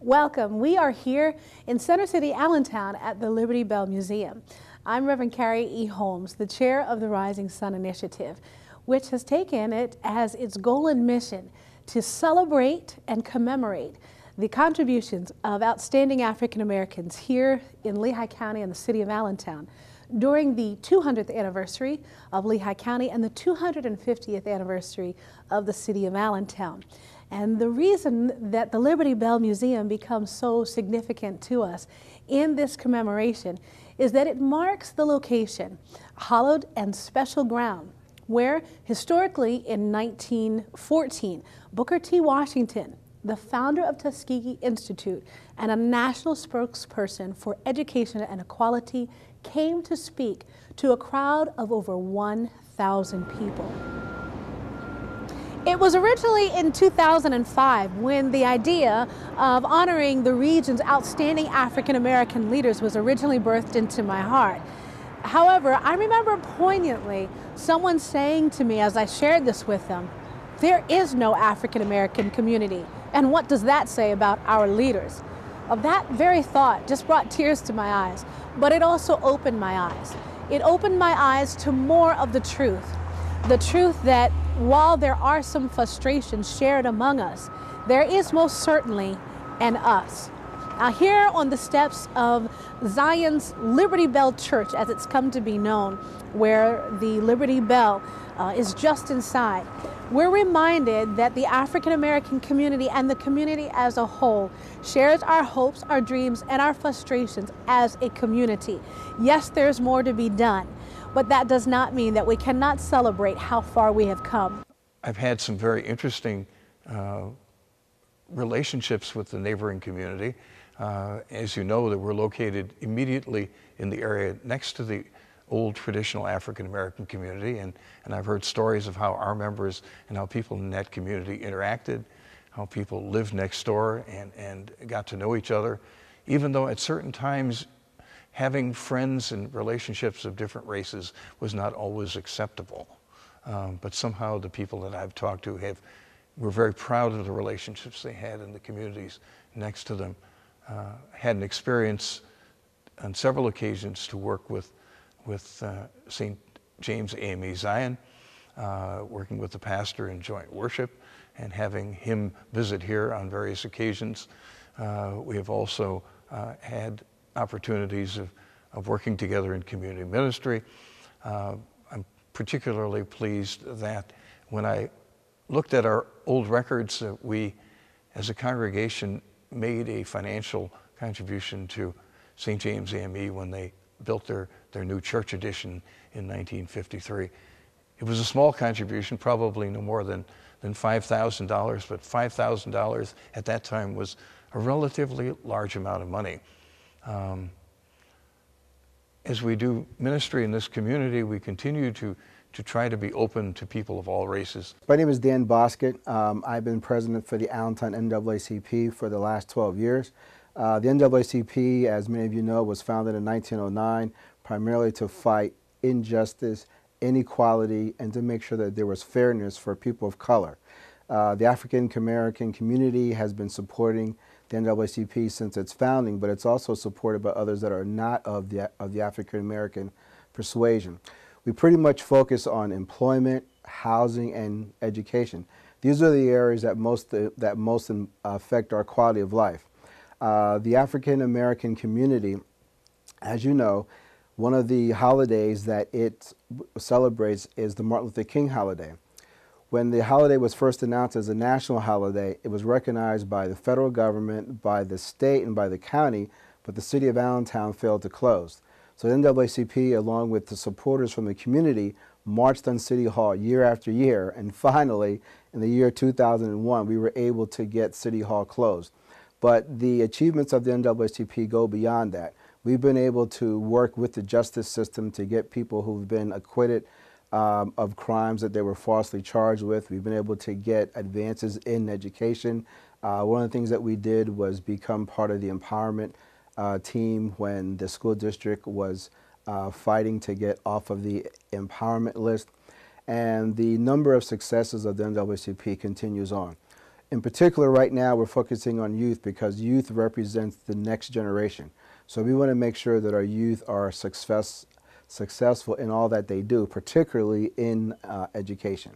Welcome. We are here in Center City, Allentown at the Liberty Bell Museum. I'm Reverend Carrie E. Holmes, the chair of the Rising Sun Initiative, which has taken it as its goal and mission to celebrate and commemorate the contributions of outstanding African Americans here in Lehigh County and the city of Allentown during the 200th anniversary of Lehigh County and the 250th anniversary of the city of Allentown. And the reason that the Liberty Bell Museum becomes so significant to us in this commemoration is that it marks the location, hallowed and special ground, where historically in 1914, Booker T. Washington, the founder of Tuskegee Institute and a national spokesperson for education and equality, came to speak to a crowd of over 1,000 people. It was originally in 2005 when the idea of honoring the region's outstanding African American leaders was originally birthed into my heart. However, I remember poignantly someone saying to me as I shared this with them, "There is no African American community, and what does that say about our leaders?" That very thought just brought tears to my eyes, but it also opened my eyes. It opened my eyes to more of the truth that while there are some frustrations shared among us, there is most certainly an us. Now, here on the steps of Zion's Liberty Bell Church, as it's come to be known, where the Liberty Bell is just inside, we're reminded that the African American community and the community as a whole shares our hopes, our dreams, and our frustrations as a community. Yes, there's more to be done, but that does not mean that we cannot celebrate how far we have come. I've had some very interesting relationships with the neighboring community. As you know, that we're located immediately in the area next to the old traditional African American community, and I've heard stories of how our members and how people in that community interacted, how people lived next door and got to know each other, even though at certain times having friends and relationships of different races was not always acceptable. But somehow the people that I've talked to were very proud of the relationships they had in the communities next to them. Had an experience on several occasions to work with St. James AME Zion, working with the pastor in joint worship and having him visit here on various occasions. We have also had opportunities of working together in community ministry. I'm particularly pleased that when I looked at our old records, we as a congregation made a financial contribution to St. James AME when they built their new church addition in 1953. It was a small contribution, probably no more than $5,000, but $5,000 at that time was a relatively large amount of money. As we do ministry in this community, we continue to try to be open to people of all races. My name is Dan Bosket. I've been president for the Allentown NAACP for the last 12 years. The NAACP, as many of you know, was founded in 1909 primarily to fight injustice, inequality, and to make sure that there was fairness for people of color. The African American community has been supporting the NAACP since its founding, but it's also supported by others that are not of the African American persuasion. We pretty much focus on employment, housing, and education. These are the areas that most affect our quality of life. The African American community, as you know, one of the holidays that it celebrates is the Martin Luther King holiday. When the holiday was first announced as a national holiday, it was recognized by the federal government, by the state, and by the county, but the city of Allentown failed to close. So the NAACP, along with the supporters from the community, marched on City Hall year after year, and finally, in the year 2001, we were able to get City Hall closed. But the achievements of the NAACP go beyond that. We've been able to work with the justice system to get people who've been acquitted of crimes that they were falsely charged with. We've been able to get advances in education. One of the things that we did was become part of the empowerment team when the school district was fighting to get off of the empowerment list. And the number of successes of the NAACP continues on. In particular, right now, we're focusing on youth because youth represents the next generation. So we want to make sure that our youth are successful in all that they do, particularly in education.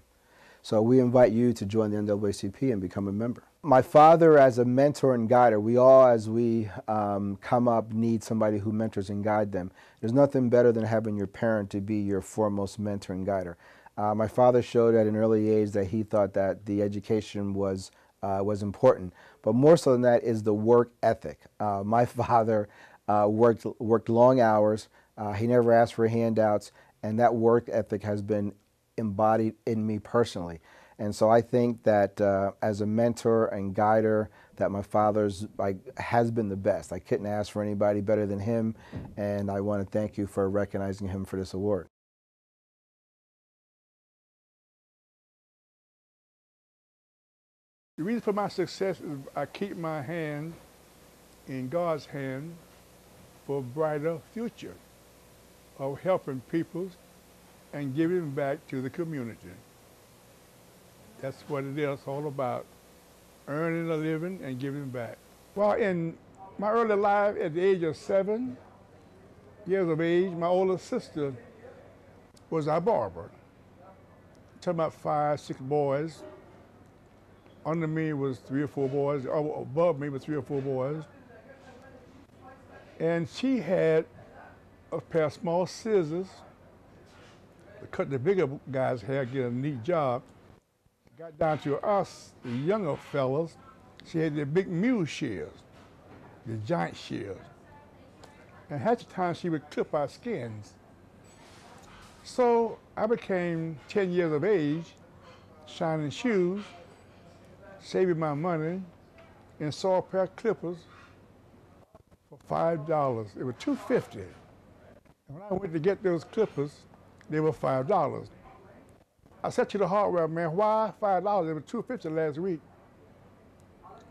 So we invite you to join the NAACP and become a member. My father, as a mentor and guider, we all, as we come up, need somebody who mentors and guides them. There's nothing better than having your parent to be your foremost mentor and guider. My father showed at an early age that he thought that the education was important, but more so than that is the work ethic. My father worked long hours. He never asked for handouts, and that work ethic has been embodied in me personally. And so I think that as a mentor and guider, that my father's has been the best. I couldn't ask for anybody better than him, and I want to thank you for recognizing him for this award. The reason for my success is I keep my hand in God's hand for a brighter future of helping people and giving back to the community. That's what it is all about, earning a living and giving back. Well, in my early life, at the age of 7 years of age, my older sister was our barber. Talking about 5, 6 boys. Under me was 3 or 4 boys, above me was 3 or 4 boys. And she had a pair of small scissors to cut the bigger guys' hair, get a neat job. Got down to us, the younger fellas, she had the big mule shears, the giant shears. And half the time she would clip our skins. So I became 10 years of age, shining shoes, saving my money, and saw a pair of clippers for $5. It was $2.50. And when I went to get those clippers, they were $5. I said to the hardware man, why $5? It was $2.50 last week.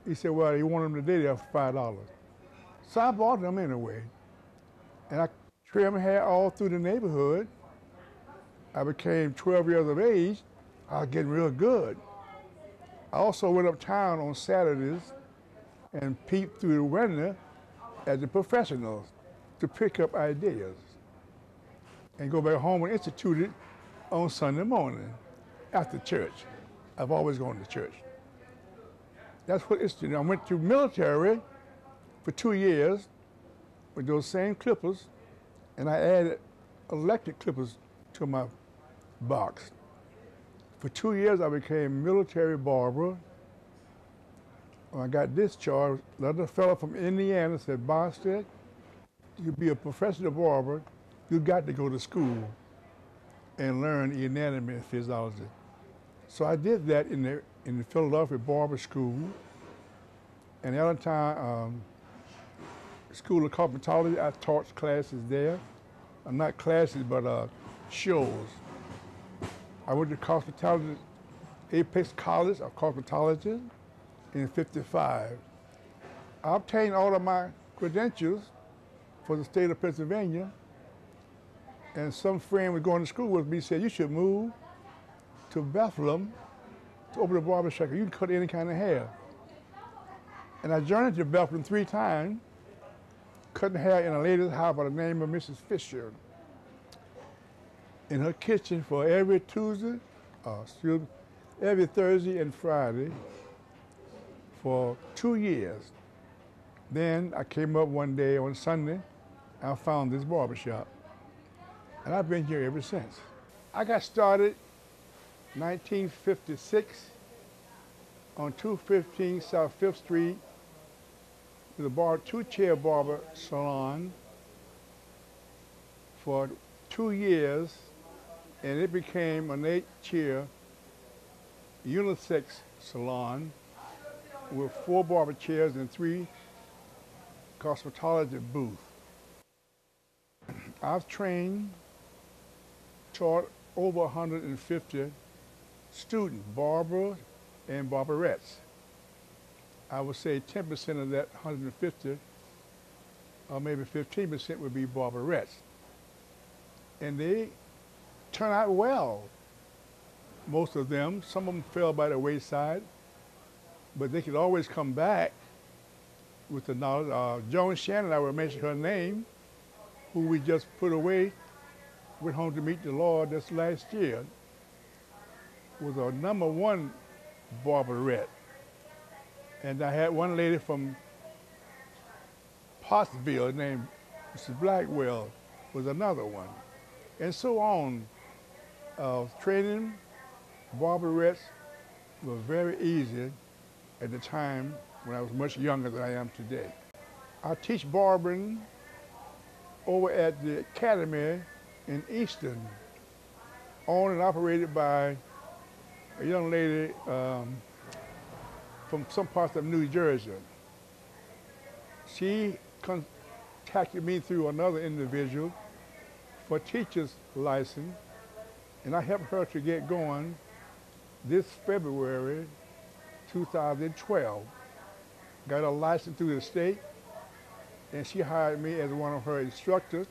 He said, well, you want them today, they're $5. So I bought them anyway. And I trimmed hair all through the neighborhood. I became 12 years of age. I was getting real good. I also went uptown on Saturdays and peeped through the window at the professionals to pick up ideas and go back home and institute it on Sunday morning after church. I've always gone to church. That's what instituted. I went to military for 2 years with those same clippers, and I added electric clippers to my box. For 2 years, I became military barber. When I got discharged, another fellow from Indiana said, Bonstead, you be a professional barber, you got to go to school and learn anatomy and physiology. So I did that in the Philadelphia Barber School and Allentown School of Cosmetology. I taught classes there. Not classes, but shows. I went to cosmetology, Apex College of Cosmetology in '55. I obtained all of my credentials for the state of Pennsylvania, and some friend was going to school with me said, you should move to Bethlehem to open a barber shop. You can cut any kind of hair. And I journeyed to Bethlehem 3 times, cutting hair in a lady's house by the name of Mrs. Fisher. In her kitchen for every every Thursday and Friday for 2 years. Then I came up one day on Sunday, I found this barbershop. And I've been here ever since. I got started 1956 on 215 South 5th Street with a 2-chair barber salon for 2 years, and it became an 8-chair unisex salon with 4 barber chairs and 3 cosmetology booths. I've taught over 150 students, barbers and barberettes. I would say 10% of that 150, or maybe 15% would be barberettes. And they turn out well, most of them. Some of them fell by the wayside, but they could always come back with the knowledge. Joan Shannon, I will mention her name, who we just put away, went home to meet the Lord this last year, was a #1 barberette. And I had one lady from Pottsville named Mrs. Blackwell was another one. And so on. Training barberettes was very easy at the time when I was much younger than I am today. I teach barbering over at the Academy in Easton, owned and operated by a young lady from some parts of New Jersey. She contacted me through another individual for a teacher's license, and I helped her to get going this February 2012. Got a license through the state, and she hired me as one of her instructors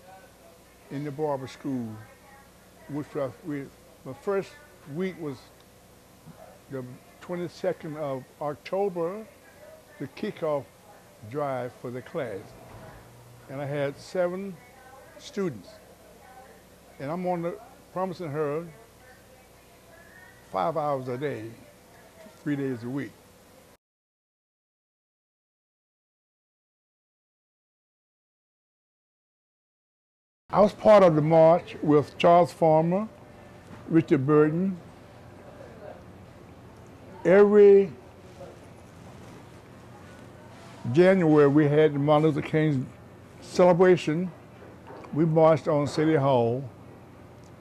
in the barber school, which my first week was the 22nd of October, the kickoff drive for the class. And I had 7 students. And I'm promising her 5 hours a day, 3 days a week. I was part of the march with Charles Farmer, Richard Burton. Every January we had the Martin Luther King celebration. We marched on City Hall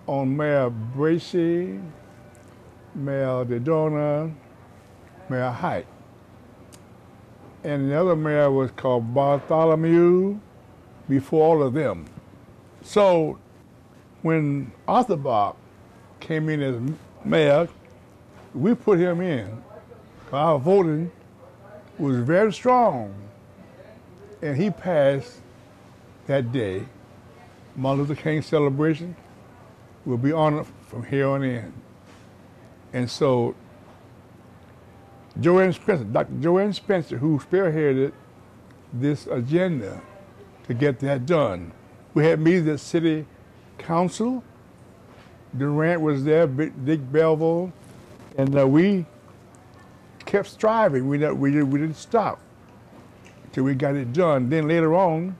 on Mayor Bracey, Mayor DeDona, Mayor Height. And the other mayor was called Bartholomew before all of them. So when Arthur Bob came in as mayor, we put him in. Our voting was very strong, and he passed that day. Martin Luther King celebration will be honored from here on in. And so Joanne Spencer, Dr. Joanne Spencer, who spearheaded this agenda to get that done. We had meetings at City Council. Durant was there, Dick Belleville, and we kept striving. We didn't stop until we got it done. Then later on,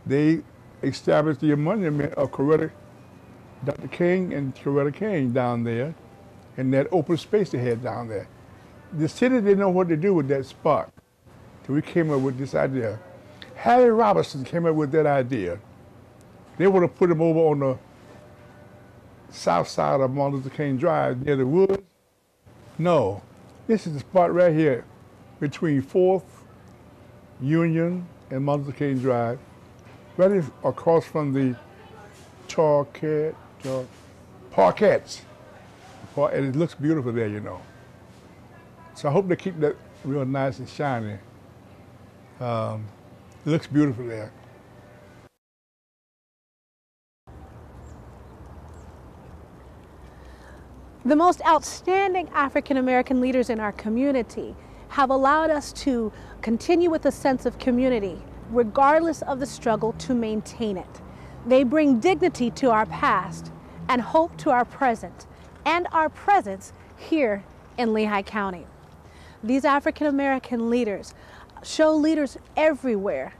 they established the monument of Dr. King and Coretta King down there, and that open space they had down there. The city didn't know what to do with that spot, so we came up with this idea. Harry Robertson came up with that idea. They want to put him over on the south side of Martin Luther King Drive near the woods. No, this is the spot right here between 4th, Union, and Martin Luther King Drive, right across from the parquets. And it looks beautiful there, you know. So I hope they keep that real nice and shiny. It looks beautiful there. The most outstanding African American leaders in our community have allowed us to continue with a sense of community, regardless of the struggle to maintain it. They bring dignity to our past and hope to our present and our presence here in Lehigh County. These African American leaders show leaders everywhere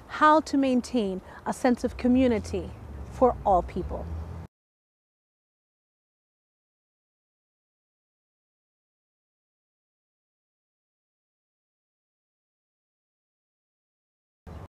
how to maintain a sense of community for all people.